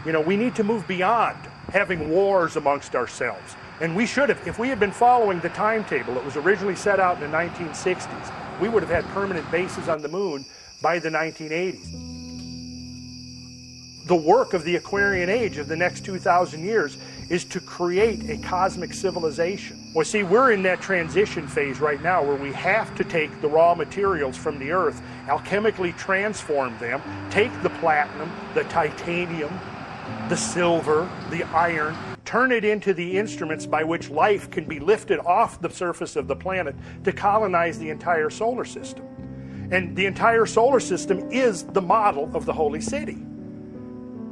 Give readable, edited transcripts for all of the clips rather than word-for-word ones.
You know, we need to move beyond having wars amongst ourselves. And we should have, if we had been following the timetable that was originally set out in the 1960s, we would have had permanent bases on the moon by the 1980s. The work of the Aquarian Age of the next 2,000 years is to create a cosmic civilization. Well, see, we're in that transition phase right now where we have to take the raw materials from the Earth, alchemically transform them, take the platinum, the titanium, the silver, the iron, turn it into the instruments by which life can be lifted off the surface of the planet to colonize the entire solar system. And the entire solar system is the model of the Holy City.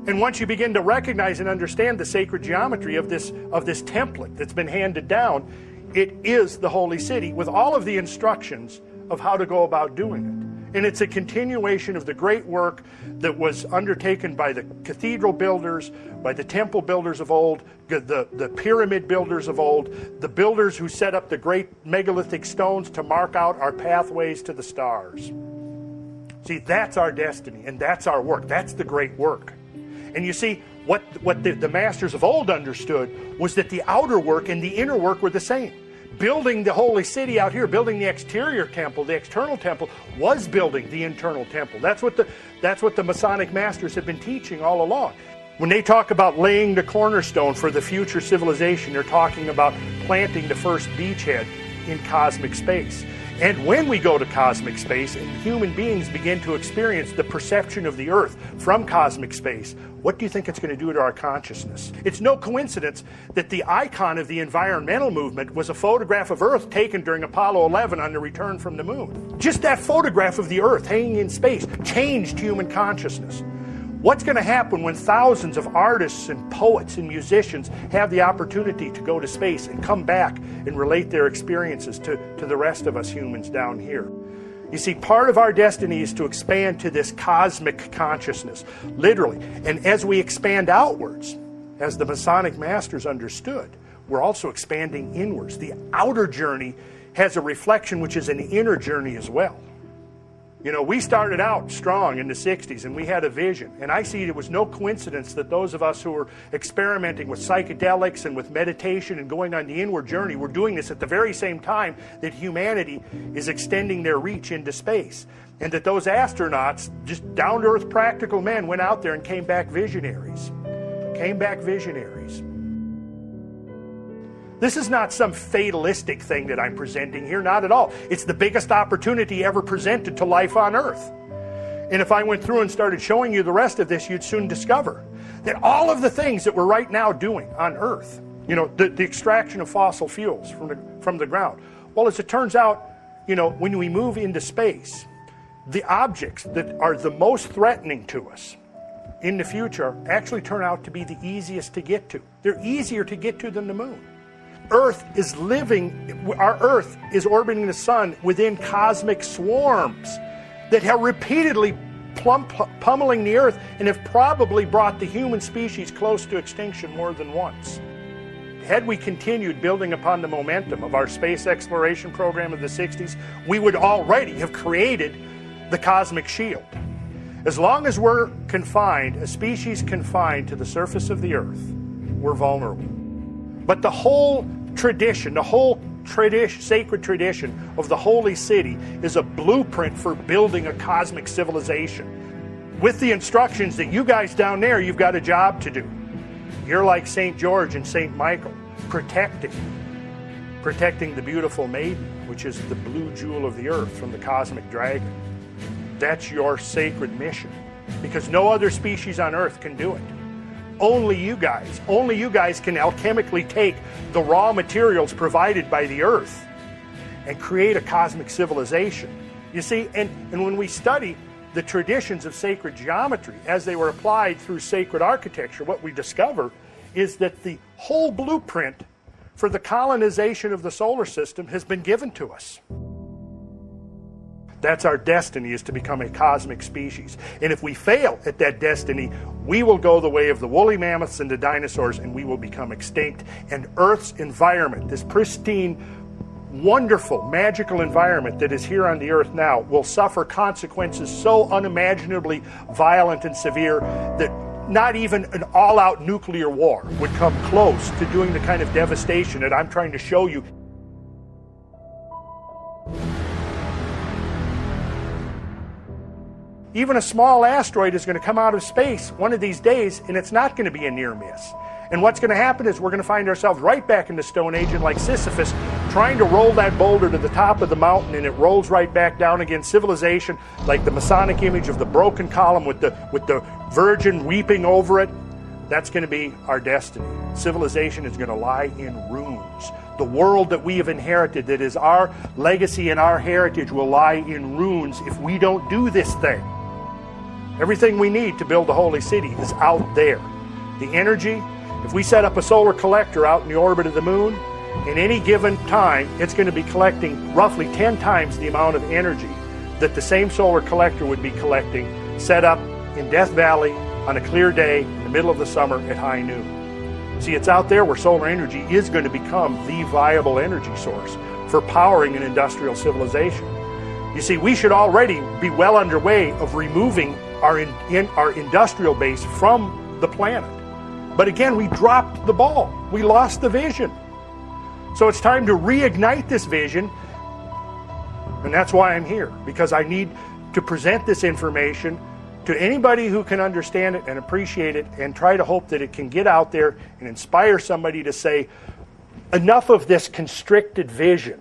And once you begin to recognize and understand the sacred geometry of this template that's been handed down, it is the Holy City with all of the instructions of how to go about doing it. And it's a continuation of the great work that was undertaken by the cathedral builders, by the temple builders of old, the pyramid builders of old, the builders who set up the great megalithic stones to mark out our pathways to the stars. See, that's our destiny, and that's our work. That's the great work. And you see, what the masters of old understood was that the outer work and the inner work were the same. Building the holy city out here, building the exterior temple, the external temple, was building the internal temple. That's what the Masonic masters have been teaching all along. When they talk about laying the cornerstone for the future civilization, they're talking about planting the first beachhead in cosmic space. And when we go to cosmic space and human beings begin to experience the perception of the Earth from cosmic space, what do you think it's going to do to our consciousness? It's no coincidence that the icon of the environmental movement was a photograph of Earth taken during Apollo 11 on the return from the moon. Just that photograph of the Earth hanging in space changed human consciousness. What's going to happen when thousands of artists and poets and musicians have the opportunity to go to space and come back and relate their experiences to the rest of us humans down here? You see, part of our destiny is to expand to this cosmic consciousness, literally. And as we expand outwards, as the Masonic masters understood, we're also expanding inwards. The outer journey has a reflection which is an inner journey as well. You know, we started out strong in the 60s and we had a vision. And I see it was no coincidence that those of us who were experimenting with psychedelics and with meditation and going on the inward journey were doing this at the very same time that humanity is extending their reach into space. And that those astronauts, just down-to-earth practical men, went out there and came back visionaries. Came back visionaries. This is not some fatalistic thing that I'm presenting here, not at all. It's the biggest opportunity ever presented to life on Earth. And if I went through and started showing you the rest of this, you'd soon discover that all of the things that we're right now doing on Earth, you know, the extraction of fossil fuels from the ground. Well, as it turns out, you know, when we move into space, the objects that are the most threatening to us in the future actually turn out to be the easiest to get to. They're easier to get to than the moon. Earth is our Earth is orbiting the sun within cosmic swarms that have repeatedly pummeling the Earth and have probably brought the human species close to extinction more than once. Had we continued building upon the momentum of our space exploration program of the 60s, we would already have created the cosmic shield. As long as we're confined, a species confined to the surface of the Earth, we're vulnerable. But the whole tradition, sacred tradition of the Holy City is a blueprint for building a cosmic civilization. With the instructions that you guys down there, you've got a job to do. You're like St. George and St. Michael, protecting the beautiful maiden, which is the blue jewel of the earth from the cosmic dragon. That's your sacred mission, because no other species on Earth can do it. Only you guys can alchemically take the raw materials provided by the Earth and create a cosmic civilization. You see, and when we study the traditions of sacred geometry as they were applied through sacred architecture, what we discover is that the whole blueprint for the colonization of the solar system has been given to us. That's our destiny, is to become a cosmic species. And if we fail at that destiny, we will go the way of the woolly mammoths and the dinosaurs, and we will become extinct. And Earth's environment, this pristine, wonderful, magical environment that is here on the Earth now, will suffer consequences so unimaginably violent and severe that Not even an all-out nuclear war would come close to doing the kind of devastation that I'm trying to show you. Even a small asteroid is going to come out of space one of these days, and it's not going to be a near miss. And what's going to happen is we're going to find ourselves right back in the Stone Age, and like Sisyphus, trying to roll that boulder to the top of the mountain, and it rolls right back down again. Civilization, like the Masonic image of the broken column with the Virgin weeping over it, that's going to be our destiny. Civilization is going to lie in ruins. The world that we have inherited, that is our legacy and our heritage, will lie in ruins if we don't do this thing. Everything we need to build the holy city is out there. The energy, if we set up a solar collector out in the orbit of the moon, in any given time, it's going to be collecting roughly 10 times the amount of energy that the same solar collector would be collecting set up in Death Valley on a clear day in the middle of the summer at high noon. See, it's out there where solar energy is going to become the viable energy source for powering an industrial civilization. You see, we should already be well underway of removing our industrial base from the planet. But again, we dropped the ball. We lost the vision. So it's time to reignite this vision, and that's why I'm here, because I need to present this information to anybody who can understand it and appreciate it, and try to hope that it can get out there and inspire somebody to say, enough of this constricted vision.